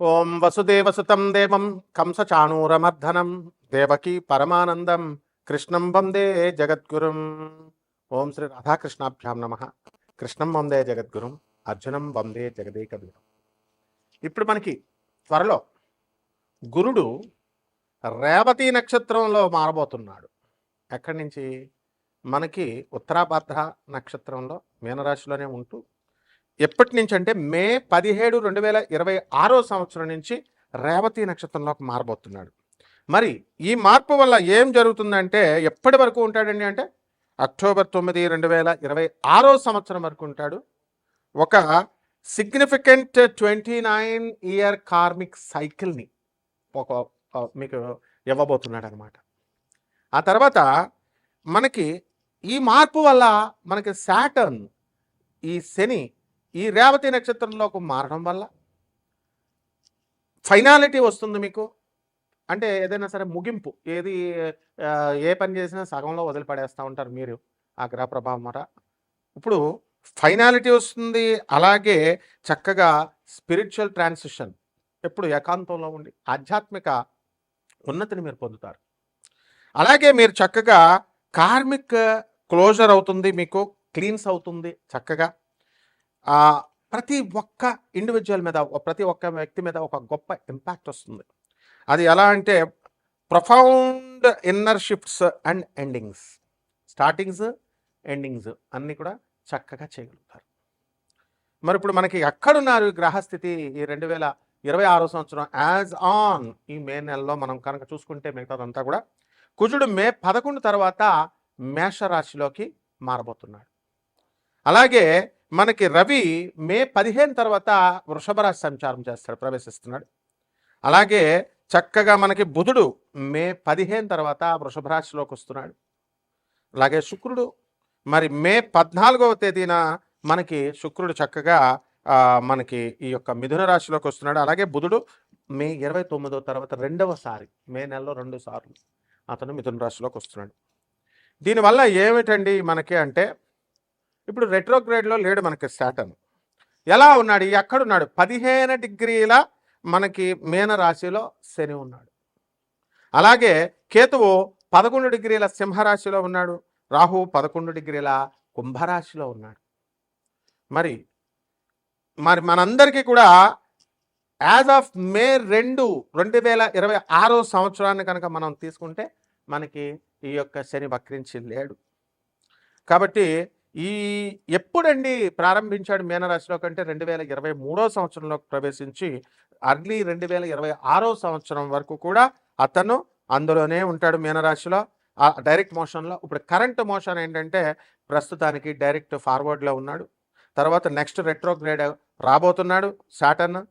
ఓం వసుదేవసుతం దేవం కంసచాణూరమర్ధనం దేవకీ పరమానందం కృష్ణం వందే జగద్గురుం. ఓం శ్రీ రాధాకృష్ణాభ్యాం నమ. కృష్ణం వందే జగద్గురుం, అర్జునం వందే జగదేకవీరం. ఇప్పుడు మనకి త్వరలో గురుడు రేవతి నక్షత్రంలో మారబోతున్నాడు. ఎక్కడి నుంచి? మనకి ఉత్తరాభాద్ర నక్షత్రంలో మీనరాశిలోనే ఉంటూ ఎప్పటి నుంచి అంటే మే 17, 2026 సంవత్సరం నుంచి రేవతి నక్షత్రంలోకి మారబోతున్నాడు. మరి ఈ మార్పు వల్ల ఏం జరుగుతుందంటే ఎప్పటి వరకు ఉంటాడండి అంటే అక్టోబర్ 9, 2026 సంవత్సరం వరకు ఉంటాడు. ఒక సిగ్నిఫికెంట్ 29 ఇయర్ కార్మిక్ సైకిల్ని ఒక మీకు ఇవ్వబోతున్నాడు అనమాట. ఆ తర్వాత మనకి ఈ మార్పు వల్ల మనకి సాటర్న్, ఈ శని ఈ రేవతి నక్షత్రంలోకి మారడం వల్ల ఫైనాలిటీ వస్తుంది మీకు. అంటే ఏదైనా సరే ముగింపు, ఏ పని చేసినా సగంలో వదిలిపడేస్తూ ఉంటారు మీరు ఆ గ్రహ ప్రభావం మాట. ఇప్పుడు ఫైనాలిటీ వస్తుంది. అలాగే చక్కగా స్పిరిచువల్ ట్రాన్సిషన్, ఎప్పుడు ఏకాంతంలో ఉండి ఆధ్యాత్మిక ఉన్నతిని మీరు పొందుతారు. అలాగే మీరు చక్కగా కార్మిక్ క్లోజర్ అవుతుంది, మీకు క్లీన్స్ అవుతుంది చక్కగా. ప్రతి ఒక్క ఇండివిజువల్ మీద, ప్రతి ఒక్క వ్యక్తి మీద ఒక గొప్ప ఇంపాక్ట్ వస్తుంది. అది ఎలా అంటే profound inner shifts and endings, startings endings అన్నీ కూడా చక్కగా చేయగలుగుతారు. మరి ఇప్పుడు మనకి ఎక్కడున్నారు గ్రహస్థితి ఈ 2026 సంవత్సరం యాజ్ ఆన్ ఈ మే నెలలో మనం కనుక చూసుకుంటే మిగతాదంతా కూడా కుజుడు మే 11 తర్వాత మేషరాశిలోకి మారబోతున్నాడు. అలాగే మనకి రవి మే 15 తర్వాత వృషభ రాశి సంచారం చేస్తాడు, ప్రవేశిస్తున్నాడు. అలాగే చక్కగా మనకి బుధుడు మే 15 తర్వాత వృషభ రాశిలోకి వస్తున్నాడు. అలాగే శుక్రుడు మరి మే 14వ తేదీన మనకి శుక్రుడు చక్కగా మనకి ఈ యొక్క మిథున రాశిలోకి వస్తున్నాడు. అలాగే బుధుడు మే 29వ తర్వాత రెండవసారి, మే నెలలో 2 సార్లు అతను మిథున రాశిలోకి వస్తున్నాడు. దీనివల్ల ఏమిటండి మనకి అంటే ఇప్పుడు రెట్రోగ్రేడ్లో లేడు మనకి సాటర్న్. ఎలా ఉన్నాడు? ఎక్కడున్నాడు? 15 డిగ్రీల మనకి మీన రాశిలో శని ఉన్నాడు. అలాగే కేతువు 11 డిగ్రీల సింహరాశిలో ఉన్నాడు. రాహు 11 డిగ్రీల కుంభరాశిలో ఉన్నాడు. మరి మనందరికీ కూడా యాజ్ ఆఫ్ మే 2, 2026 సంవత్సరాన్ని కనుక మనం తీసుకుంటే మనకి ఈ యొక్క శని వక్రించి లేడు. కాబట్టి ఎప్పుడండి ప్రారంభించాడు మీనరాశిలో కంటే 2023 సంవత్సరంలోకి ప్రవేశించి అర్లీ 2026 సంవత్సరం వరకు కూడా అతను అందులోనే ఉంటాడు మీనరాశిలో, డైరెక్ట్ మోషన్లో. ఇప్పుడు కరెంట్ మోషన్ ఏంటంటే ప్రస్తుతానికి డైరెక్ట్ ఫార్వర్డ్లో ఉన్నాడు. తర్వాత నెక్స్ట్ రెట్రోగ్రేడ్ రాబోతున్నాడు సాటర్న్.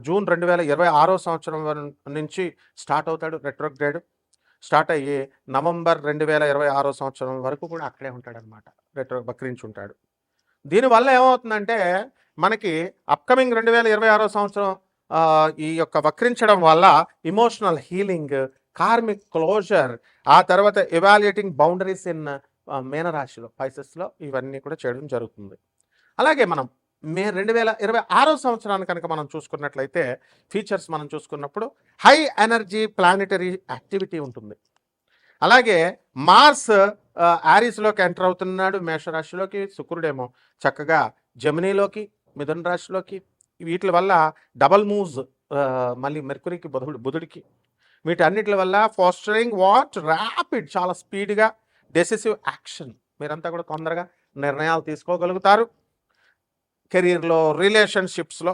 జూన్ 2026 సంవత్సరం నుంచి స్టార్ట్ అవుతాడు రెట్రోగ్రేడ్. స్టార్ట్ అయ్యి నవంబర్ 2026 సంవత్సరం వరకు కూడా అక్కడే ఉంటాడనమాట, వక్రించి ఉంటాడు. దీనివల్ల ఏమవుతుందంటే మనకి అప్కమింగ్ 2026 సంవత్సరం ఈ యొక్క వక్రించడం వల్ల ఇమోషనల్ హీలింగ్, కార్మిక్ క్లోజర్, ఆ తర్వాత ఎవాల్యుయేటింగ్ బౌండరీస్ ఇన్ మీనరాశిలో, పైసెస్లో ఇవన్నీ కూడా చేయడం జరుగుతుంది. అలాగే మనం మే 2026 సంవత్సరాన్ని కనుక మనం చూసుకున్నట్లయితే ఫీచర్స్ మనం చూసుకున్నప్పుడు హై ఎనర్జీ ప్లానెటరీ యాక్టివిటీ ఉంటుంది. అలాగే మార్స్ ఆరీస్లోకి ఎంటర్ అవుతున్నాడు మేషరాశిలోకి. శుక్రుడేమో చక్కగా జమినీలోకి, మిథున రాశిలోకి. వీటి వల్ల డబల్ మూవ్స్ మళ్ళీ మెర్కురీకి, బుధుడికి, వీటన్నిటి వల్ల ఫాస్టరింగ్ ర్యాపిడ్, చాలా స్పీడ్గా డెసిసివ్ యాక్షన్, మీరంతా కూడా తొందరగా నిర్ణయాలు తీసుకోగలుగుతారు కెరీర్లో, రిలేషన్షిప్స్లో.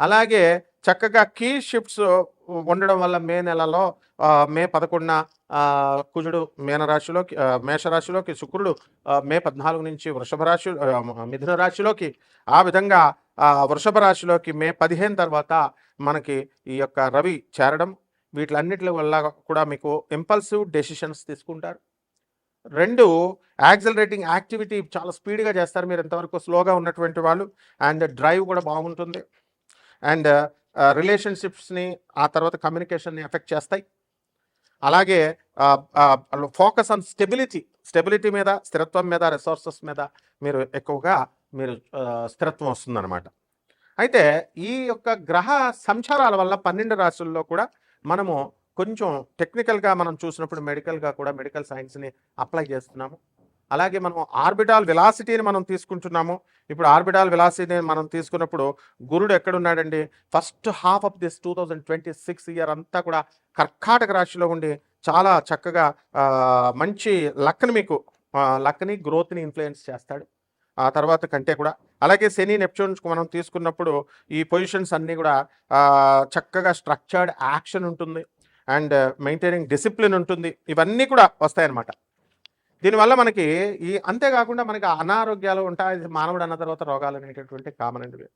అలాగే చక్కగా కీ షిఫ్ట్స్ ఉండడం వల్ల మే నెలలో మే 11న కుజుడు మీనరాశిలోకి, మేషరాశిలోకి, శుక్రుడు మే 14 నుంచి మిథున రాశిలోకి, ఆ విధంగా వృషభ రాశిలోకి మే 15 తర్వాత మనకి ఈ యొక్క రవి చేరడం, వీటిలన్నిటి వల్ల కూడా మీకు ఇంపల్సివ్ డెసిషన్స్ తీసుకుంటారు. 2 యాక్సిలరేటింగ్ యాక్టివిటీ, చాలా స్పీడ్గా చేస్తారు మీరు ఎంతవరకు స్లోగా ఉన్నటువంటి వాళ్ళు. అండ్ డ్రైవ్ కూడా బాగుంటుంది. అండ్ రిలేషన్షిప్స్ని, ఆ తర్వాత కమ్యూనికేషన్ని ఎఫెక్ట్ చేస్తాయి. అలాగే ఫోకస్ ఆన్ స్టెబిలిటీ మీద, స్థిరత్వం మీద, రిసోర్సెస్ మీద మీరు ఎక్కువగా స్థిరత్వం వస్తుందన్నమాట. అయితే ఈ యొక్క గ్రహ సంచారాల వల్ల 12 రాశుల్లో కూడా మనము కొంచెం టెక్నికల్గా మనం చూసినప్పుడు మెడికల్గా కూడా మెడికల్ సైన్స్ని అప్లై చేస్తున్నాము. అలాగే మనం ఆర్బిటాల్ వెలాసిటీని మనం తీసుకుంటున్నాము. ఇప్పుడు ఆర్బిటాల్ వెలాసిటీని మనం తీసుకున్నప్పుడు గురుడు ఎక్కడున్నాడండి? First half of this 2026 year అంతా కూడా కర్కాటక రాశిలో ఉండి చాలా చక్కగా మంచి లక్ని మీకు లక్ని గ్రోత్ని ఇన్ఫ్లుయెన్స్ చేస్తాడు ఆ తర్వాత కంటే కూడా. అలాగే శని నెప్ట్యూన్స్ మనం తీసుకున్నప్పుడు ఈ పొజిషన్స్ అన్నీ కూడా చక్కగా స్ట్రక్చర్డ్ యాక్షన్ ఉంటుంది అండ్ మెయింటైనింగ్ డిసిప్లిన్ ఉంటుంది. ఇవన్నీ కూడా వస్తాయన్నమాట. దీనివల్ల మనకి అంతేకాకుండా మనకి అనారోగ్యాలు ఉంటాయి. మానవుడు అన్న తర్వాత రోగాలు అనేటటువంటి కామన్ అండి.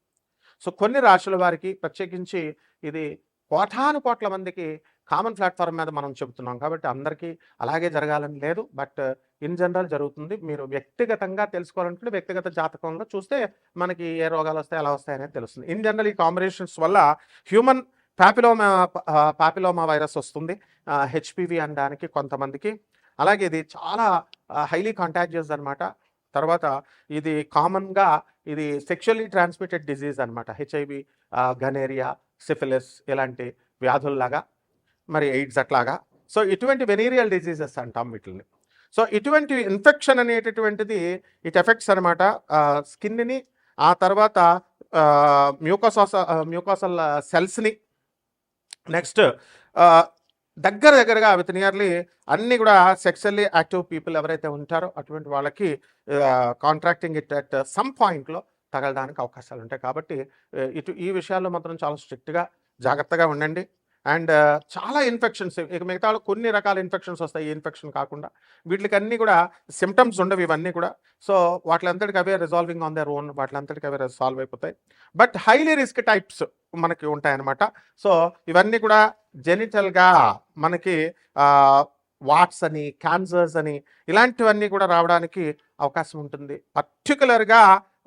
సో కొన్ని రాశుల వారికి ప్రత్యేకించి ఇది కోటాను కోట్ల మందికి కామన్ ప్లాట్ఫామ్ మీద మనం చెబుతున్నాం కాబట్టి అందరికీ అలాగే జరగాలని లేదు. బట్ ఇన్ జనరల్ జరుగుతుంది. మీరు వ్యక్తిగతంగా తెలుసుకోవాలనుకుంటే వ్యక్తిగత జాతకంలో చూస్తే మనకి ఏ రోగాలు వస్తాయి ఎలా వస్తాయి అనేది తెలుస్తుంది. ఇన్ జనరల్ ఈ కాంబినేషన్స్ వల్ల హ్యూమన్ పాపిలోమా వైరస్ వస్తుంది, హెచ్పివి అనడానికి కొంతమందికి. అలాగే ఇది చాలా హైలీ కాంటాజియస్ అనమాట. తర్వాత ఇది కామన్గా ఇది సెక్షువల్లీ ట్రాన్స్మిటెడ్ డిజీజ్ అనమాట. హెచ్ఐవి, గనేరియా, సిఫిలిస్ ఇలాంటి వ్యాధుల్లాగా, మరి ఎయిడ్స్ అట్లాగా. సో ఇటువంటి వెనీరియల్ డిజీజెస్ అంటాం వీటిని. సో ఇటువంటి ఇన్ఫెక్షన్ అనేటటువంటిది ఇట్ ఎఫెక్ట్స్ అనమాట స్కిన్ని, ఆ తర్వాత మ్యూకోసల్ సెల్స్ని. నెక్స్ట్ దగ్గరగా విత్ నియర్లీ అన్నీ కూడా సెక్సువల్లీ యాక్టివ్ పీపుల్ ఎవరైతే ఉంటారో అటువంటి వాళ్ళకి కాంట్రాక్టింగ్ ఇట్ అట్ సమ్ పాయింట్లో తగలడానికి అవకాశాలు ఉంటాయి. కాబట్టి ఈ విషయాల్లో మాత్రం చాలా స్ట్రిక్ట్గా జాగ్రత్తగా ఉండండి. అండ్ చాలా ఇన్ఫెక్షన్స్, ఇక మిగతా కొన్ని రకాల ఇన్ఫెక్షన్స్ వస్తాయి. ఈ ఇన్ఫెక్షన్ కాకుండా వీటికి అన్నీ కూడా సిమ్టమ్స్ ఉండవు ఇవన్నీ కూడా. సో వాటిలంతటికి అవే రిజాల్వింగ్ ఆన్ దర్ ఓన్, వాటిలంతటికి అవే సాల్వ్ అయిపోతాయి. బట్ హైలీ రిస్క్ టైప్స్ మనకి ఉంటాయన్నమాట. సో ఇవన్నీ కూడా జెనిటల్గా మనకి వాట్స్ అని, క్యాన్సర్స్ అని ఇలాంటివన్నీ కూడా రావడానికి అవకాశం ఉంటుంది. పర్టికులర్గా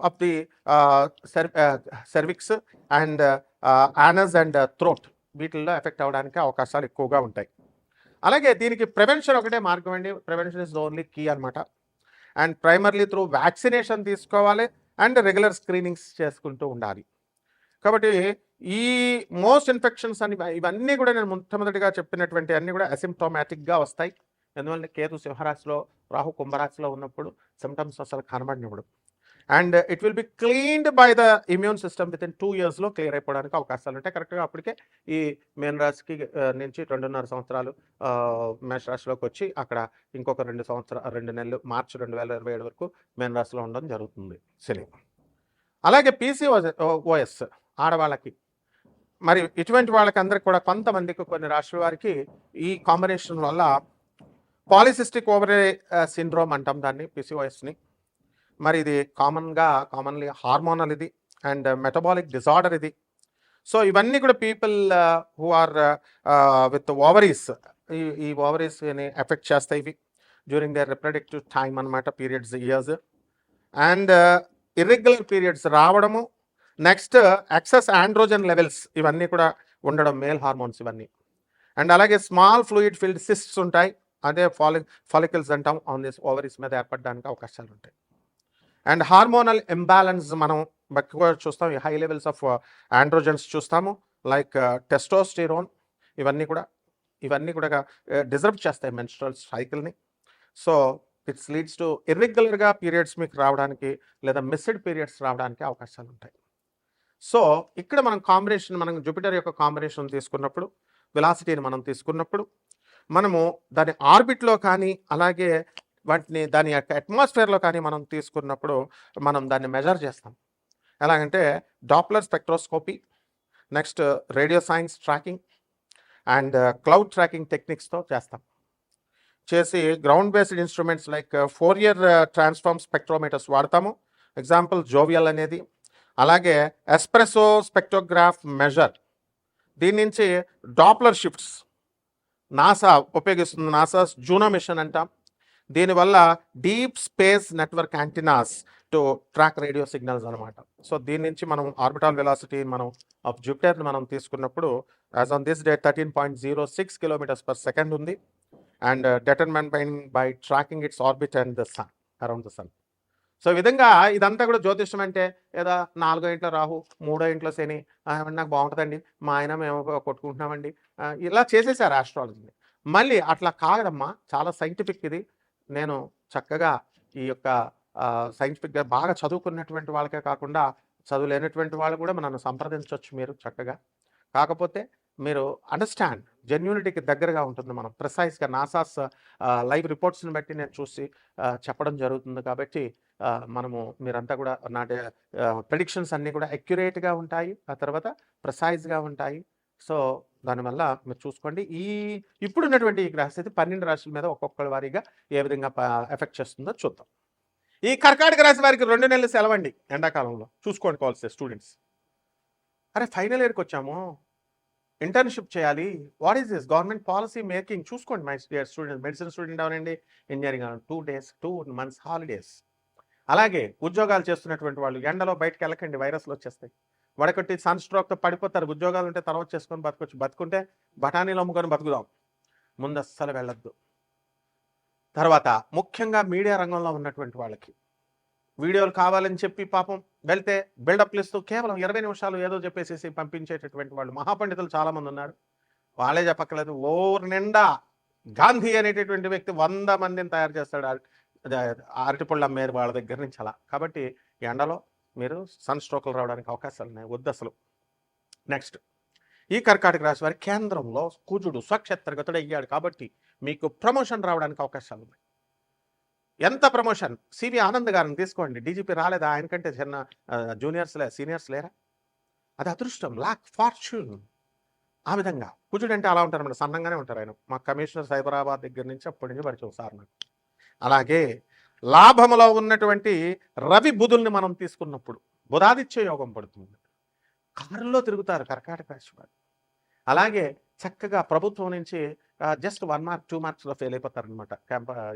of the cervix and anus and throat వీటిల్లో ఎఫెక్ట్ అవ్వడానికి అవకాశాలు ఎక్కువగా ఉంటాయి. అలాగే దీనికి ప్రివెన్షన్ ఒకటే మార్గం అండి. Prevention is the only key అనమాట. అండ్ ప్రైమర్లీ త్రూ వ్యాక్సినేషన్ తీసుకోవాలి అండ్ రెగ్యులర్ స్క్రీనింగ్స్ చేసుకుంటూ ఉండాలి. కాబట్టి ఈ మోస్ట్ ఇన్ఫెక్షన్స్ అని ఇవన్నీ కూడా నేను మొట్టమొదటిగా చెప్పినటువంటి అన్నీ కూడా అసిమ్టోమాటిక్గా వస్తాయి. ఎందువల్ల కేతు సింహరాశిలో, రాహు కుంభరాశిలో ఉన్నప్పుడు సిమ్టమ్స్ అసలు కనబడినప్పుడు. And it will be cleaned by the immune system within 2 yearsలో క్లియర్ అయిపోవడానికి అవకాశాలు ఉంటాయి. కరెక్ట్గా అప్పటికే ఈ మేన రాశికి నుంచి 2.5 సంవత్సరాలు మేష రాశిలోకి వచ్చి అక్కడ ఇంకొక 2 నెలలు మార్చి 2027 వరకు మేన రాశిలో ఉండడం జరుగుతుంది శని. అలాగే PCOS ఆడవాళ్ళకి, మరి ఇటువంటి వాళ్ళకి అందరికి కూడా కొంతమందికి కొన్ని రాశుల వారికి ఈ కాంబినేషన్ వల్ల పాలిసిస్టిక్ ఓవరీ సిండ్రోమ్ అంటాం దాన్ని, PCOSని. మరి ఇది కామన్లీ హార్మోనల్ ఇది అండ్ మెటబాలిక్ డిజార్డర్ ఇది. సో ఇవన్నీ కూడా people who are with ovaries, ఈ ఓవరీస్ని ఎఫెక్ట్ చేస్తాయి ఇవి డ్యూరింగ్ దేర్ రిప్రొడక్టివ్ టైమ్ అనమాట, periods years. And irregular periods రావడము, నెక్స్ట్ ఎక్సెస్ ఆండ్రోజన్ లెవెల్స్ ఇవన్నీ కూడా ఉండడం, మేల్ హార్మోన్స్ ఇవన్నీ. అండ్ అలాగే స్మాల్ ఫ్లూయిడ్ ఫిల్డ్ సిస్ట్స్ ఉంటాయి, అదే ఫాలికల్స్ అంటాం, ఆన్ దిస్ ఓవరీస్ మీద ఏర్పడడానికి అవకాశాలు ఉంటాయి. అండ్ హార్మోనల్ ఇంబ్యాలెన్స్ మనం ఎక్కువ చూస్తాం. హై లెవెల్స్ ఆఫ్ ఆండ్రోజన్స్ చూస్తాము, లైక్ టెస్టోస్టిరోన్. ఇవన్నీ కూడా డిజర్వ్ చేస్తాయి మెన్స్ట్రల్ సైకిల్ని. సో ఇట్స్ లీడ్స్ టు ఇర్రెగ్యులర్గా పీరియడ్స్ మీకు రావడానికి లేదా మిస్డ్ పీరియడ్స్ రావడానికి అవకాశాలు ఉంటాయి. సో ఇక్కడ మనం జూపిటర్ యొక్క కాంబినేషన్ తీసుకున్నప్పుడు, వెలాసిటీని మనం తీసుకున్నప్పుడు, మనము దాని ఆర్బిట్లో కానీ అలాగే దాని యొక్క అట్మాస్ఫియర్లో కానీ మనం తీసుకున్నప్పుడు మనం దాన్ని మెజర్ చేస్తాం. ఎలాగంటే Doppler spectroscopy, next radio science tracking and cloud tracking టెక్నిక్స్తో చేసి ground based instruments like Fourier transform spectrometers వాడతాము. ఎగ్జాంపుల్ జోవియల్ అనేది. అలాగే ఎస్ప్రెసో స్పెక్ట్రోగ్రాఫ్ మెజర్, దీని నుంచి డాప్లర్ షిఫ్ట్స్ నాసా ఉపయోగిస్తుంది, నాసా జూనో మిషన్ అంటాం. దీనివల్ల deep space network antennas to track radio signals అనమాట. సో దీని నుంచి మనం ఆర్బిటాల్ వెలాసిటీ ఆఫ్ జూపిటర్ మనం తీసుకున్నప్పుడు as on this day 13.06 km/s ఉంది. And determined by tracking its orbit and the sun, around the sun. So ఈ విధంగా ఇదంతా కూడా జ్యోతిష్యం అంటే ఏదో 4 ఇంట్లో రాహు, 3 ఇంట్లో శని, నాకు బాగుంటుందండి, మా ఆయన మేము కొట్టుకుంటున్నామండి, ఇలా చేసేసారు ఆస్ట్రాలజీని. మళ్ళీ అట్లా కాదమ్మా, చాలా సైంటిఫిక్ ఇది. నేను చక్కగా ఈ యొక్క సైంటిఫిక్గా బాగా చదువుకున్నటువంటి వాళ్ళకే కాకుండా చదువులేనటువంటి వాళ్ళు కూడా నన్ను సంప్రదించవచ్చు మీరు చక్కగా. కాకపోతే మీరు అండర్స్టాండ్, జెన్యూనిటీకి దగ్గరగా ఉంటుంది. మనం ప్రిసైజ్గా నాసాస్ లైవ్ రిపోర్ట్స్ని బట్టి నేను చూసి చెప్పడం జరుగుతుంది. కాబట్టి మనము మీరంతా కూడా నా ప్రెడిక్షన్స్ అన్నీ కూడా అక్యురేట్గా ఉంటాయి, ఆ తర్వాత ప్రిసైజ్గా ఉంటాయి. సో దానివల్ల మీరు చూసుకోండి. ఇప్పుడున్నటువంటి ఈ గ్రహస్థితి 12 రాశుల మీద ఒక్కొక్కరి వారీగా ఏ విధంగా ఎఫెక్ట్ చేస్తుందో చూద్దాం. ఈ కర్కాటక రాశి వారికి 2 నెలలు సెలవండి ఎండాకాలంలో. చూసుకోండి కావాల్సి స్టూడెంట్స్. అరే ఫైనల్ ఇయర్కి వచ్చాము, ఇంటర్న్షిప్ చేయాలి, what is this government policy making చూసుకోండి my dear students. Medicine student అవనండి, ఇంజనీరింగ్ 2 months హాలిడేస్. అలాగే ఉద్యోగాలు చేస్తున్నటువంటి వాళ్ళు ఎండలో బయటకు వెళ్ళకండి, వైరస్లు వచ్చేస్తాయి. వడకట్టి సన్ స్ట్రోక్తో పడిపోతారు. ఉద్యోగాలు ఉంటే తర్వాత చేసుకొని బతకొచ్చు, బతుకుంటే బఠానీలు అమ్ముకొని బతుకుదాం, ముందు అస్సలు వెళ్ళొద్దు. తర్వాత ముఖ్యంగా మీడియా రంగంలో ఉన్నటువంటి వాళ్ళకి వీడియోలు కావాలని చెప్పి పాపం వెళ్తే బిల్డప్లు ఇస్తూ కేవలం 20 నిమిషాలు ఏదో చెప్పేసేసి పంపించేటటువంటి వాళ్ళు మహాపండితులు చాలామంది ఉన్నారు. వాళ్ళే చెప్పక్కర్లేదు, ఓర్ నిండా గాంధీ అనేటటువంటి వ్యక్తి 100 మందిని తయారు చేస్తాడు అరటిపళ్ళ అమ్మేరు వాళ్ళ దగ్గర నుంచి అలా. కాబట్టి ఎండలో మీరు సన్ స్ట్రోకులు రావడానికి అవకాశాలు ఉన్నాయి, వద్దు అసలు. నెక్స్ట్, ఈ కర్కాటక రాశి వారి కేంద్రంలో కుజుడు స్వక్షేత్రగతుడు అయ్యాడు కాబట్టి మీకు ప్రమోషన్ రావడానికి అవకాశాలు ఉన్నాయి. ఎంత ప్రమోషన్? సివి ఆనంద్ గారిని తీసుకోండి, డీజీపీ రాలేదా? ఆయనకంటే చిన్న సీనియర్స్ లేరా? అది అదృష్టం, లాక్, ఫార్చ్యూన్. ఆ విధంగా కుజుడు అంటే అలా ఉంటారు, మన సన్నంగానే ఉంటారు ఆయన. మా కమిషనర్ సైబరాబాద్ దగ్గర నుంచి అప్పటి నుంచి పరిచయం సార్ నాకు. అలాగే లాభములో ఉన్నటువంటి రవి బుధుల్ని మనం తీసుకున్నప్పుడు బుధాదిత్య యోగం పడుతుంది. కారులో తిరుగుతారు కర్కాటక రాశి వారు. అలాగే చక్కగా ప్రభుత్వం నుంచి జస్ట్ 1 మార్క్ 2 మార్క్స్లో ఫెయిల్ అయిపోతారనమాట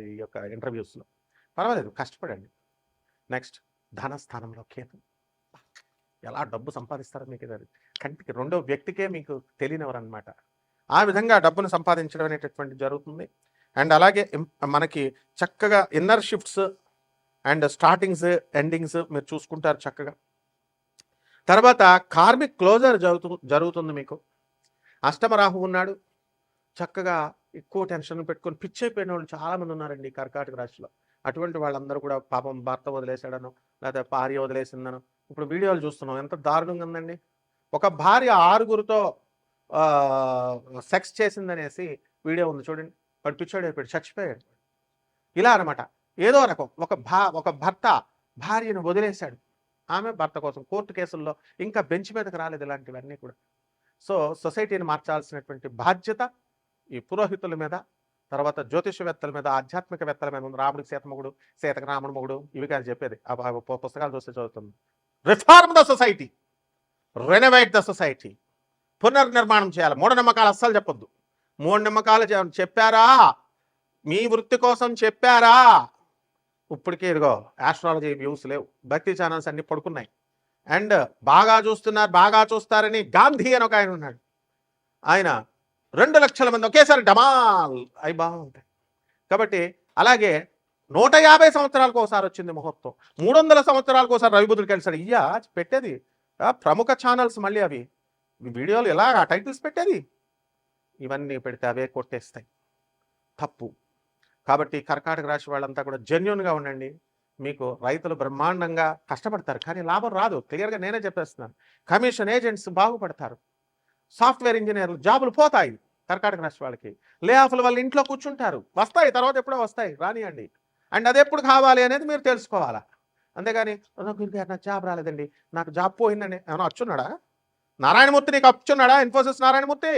ఈ యొక్క ఇంటర్వ్యూస్లో. పర్వాలేదు, కష్టపడండి. నెక్స్ట్, ధనస్థానంలో కేతు. ఎలా డబ్బు సంపాదిస్తారో మీకు ఇది కంటికి రెండో వ్యక్తికే మీకు తెలియనివరనమాట. ఆ విధంగా డబ్బును సంపాదించడం అనేటటువంటి జరుగుతుంది. అండ్ అలాగే మనకి చక్కగా inner shifts and startings endings మీరు చూసుకుంటారు చక్కగా. తర్వాత కార్మిక్ క్లోజర్ జరుగుతుంది మీకు. అష్టమ రాహు ఉన్నాడు, చక్కగా ఎక్కువ టెన్షన్ పెట్టుకొని పిచ్చైపోయిన వాళ్ళు చాలామంది ఉన్నారండి కర్కాటక రాశిలో. అటువంటి వాళ్ళందరూ కూడా పాపం భర్త వదిలేశాడను, లేకపోతే భార్య వదిలేసిందను. ఇప్పుడు వీడియోలు చూస్తున్నాం, ఎంత దారుణంగా ఉందండి. ఒక భార్య 6గురితో సెక్స్ చేసిందనేసి వీడియో ఉంది చూడండి. వాడు పిచ్చోడు అయిపోయాడు, చచ్చిపోయాడు. ఇలా అనమాట. ఏదో రకం ఒక భర్త భార్యను వదిలేశాడు, ఆమె భర్త కోసం కోర్టు కేసుల్లో ఇంకా బెంచ్ మీదకి రాలేదు ఇలాంటివన్నీ కూడా. సో సొసైటీని మార్చాల్సినటువంటి బాధ్యత ఈ పురోహితుల మీద, తర్వాత జ్యోతిషవేత్తల మీద, ఆధ్యాత్మికవేత్తల మీద ఉంది. రాముడికి సీతమ్మగుడు, సీతకు రాముడు మొగుడు, ఇవి కాదు చెప్పేది. పుస్తకాలు చూస్తే చదువుతుంది. Reform the society, renovate the society, పునర్నిర్మాణం చేయాలి. మూఢనమ్మకాలు అస్సలు చెప్పొద్దు. మూఢనమ్మకాలు చెప్పారా, మీ వృత్తి కోసం చెప్పారా, ఇప్పటికే ఇదిగో ఆస్ట్రాలజీ వ్యూస్ లేవు, భక్తి ఛానల్స్ అన్ని పడుకున్నాయి. అండ్ బాగా చూస్తారని గాంధీ అని ఒక ఆయన ఉన్నాడు, ఆయన 2 లక్షల మంది ఒకేసారి డమాల్ అవి బాగుంటాయి. కాబట్టి అలాగే 150 సంవత్సరాలకు ఒకసారి వచ్చింది ముహూర్తం, 300 సంవత్సరాలకు ఒకసారి రవిబుధుడు కలిసాడు. పెట్టేది ప్రముఖ ఛానల్స్, మళ్ళీ అవి వీడియోలు ఎలా టైటిల్స్ పెట్టేది, ఇవన్నీ పెడితే అవే కొట్టేస్తాయి, తప్పు. కాబట్టి కర్కాటక రాశి వాళ్ళంతా కూడా జెన్యూన్గా ఉండండి. మీకు రైతులు బ్రహ్మాండంగా కష్టపడతారు, కానీ లాభం రాదు, క్లియర్గా నేనే చెప్పేస్తున్నాను. కమిషన్ ఏజెంట్స్ బాగుపడతారు, సాఫ్ట్వేర్ ఇంజనీర్లు జాబులు పోతాయి కర్కాటక రాశి వాళ్ళకి. లే ఆఫ్ల వాళ్ళు ఇంట్లో కూర్చుంటారు, వస్తాయి తర్వాత ఎప్పుడో వస్తాయి, రానియండి. అండ్ అది ఎప్పుడు కావాలి అనేది మీరు తెలుసుకోవాలా. అంతేగాని నాకు జాబ్ రాలేదండి, నాకు జాబ్ పోయిందని ఏమైనా వచ్చున్నాడా? నారాయణమూర్తి నీకు వచ్చున్నాడా? ఇన్ఫోసిస్ నారాయణమూర్తి?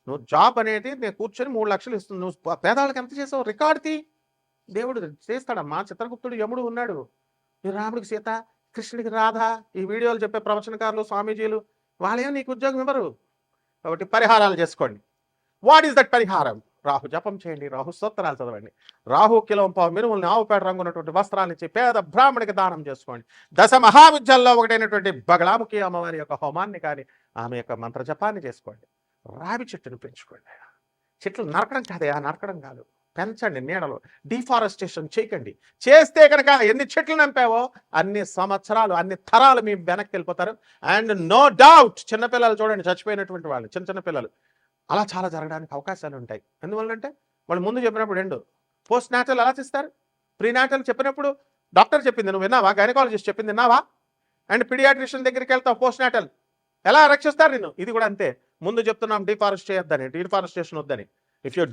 నువ్వు జాబ్ అనేది నేను కూర్చొని 3 లక్షలు ఇస్తుంది, నువ్వు పేదవాళ్ళకి ఎంత చేసావు రికార్డు తీ. దేవుడు చేస్తాడమ్మా. చిత్రగుప్తుడు యముడు ఉన్నాడు, ఈ రాముడికి సీత, కృష్ణుడికి రాధ, ఈ వీడియోలు చెప్పే ప్రవచనకారులు స్వామీజీలు వాళ్ళేమో నీకు ఉద్యోగం ఇవ్వరు. కాబట్టి పరిహారాలు చేసుకోండి. వాట్ ఈస్ దట్ పరిహారం? రాహు జపం చేయండి, రాహు స్తోత్రాలు చదవండి, రాహు కిలోం పావు మినుముల్ని ఆవుపేట రంగు ఉన్నటువంటి వస్త్రాలు ఇచ్చి పేద బ్రాహ్మణికి దానం చేసుకోండి. 10 మహావిద్యల్లో ఒకటైనటువంటి బగళాముఖి అమ్మవారి యొక్క హోమాన్ని కానీ ఆమె యొక్క మంత్ర జపాన్ని చేసుకోండి. రావి చెట్టును పెంచుకోండి. చెట్లు నరకడం కాదే, నరకడం కాదు, పెంచండి నీడలు. డిఫారెస్టేషన్ చేయకండి. చేస్తే కనుక ఎన్ని చెట్లు నింపావో అన్ని సంవత్సరాలు, అన్ని తరాలు మీ వెనక్కి వెళ్ళిపోతారు. అండ్ నో డౌట్ చిన్నపిల్లలు చూడండి, చచ్చిపోయినటువంటి వాళ్ళు, చిన్న చిన్న పిల్లలు, అలా చాలా జరగడానికి అవకాశాలు ఉంటాయి. ఎందువల్లంటే వాళ్ళు ముందు చెప్పినప్పుడు పోస్ట్ నాటల్ ఎలా చేస్తారు? ప్రీనాటల్ చెప్పినప్పుడు డాక్టర్ చెప్పింది నువ్వు విన్నావా? గైనకాలజిస్ట్ చెప్పింది విన్నావా? అండ్ పీడియాట్రిషియన్ దగ్గరికి వెళ్తావు, పోస్ట్ నాటల్ ఎలా రక్షిస్తారు నిన్ను? ఇది కూడా అంతే. ముందు చెప్తున్నాం డిఫారెస్టేషన్ వద్దని. If you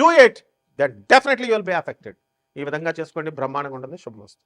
do it then definitely you will be affected. ఈ విధంగా చేసుకోండి, బ్రహ్మాండంగా ఉంటుంది. శుభమస్తు.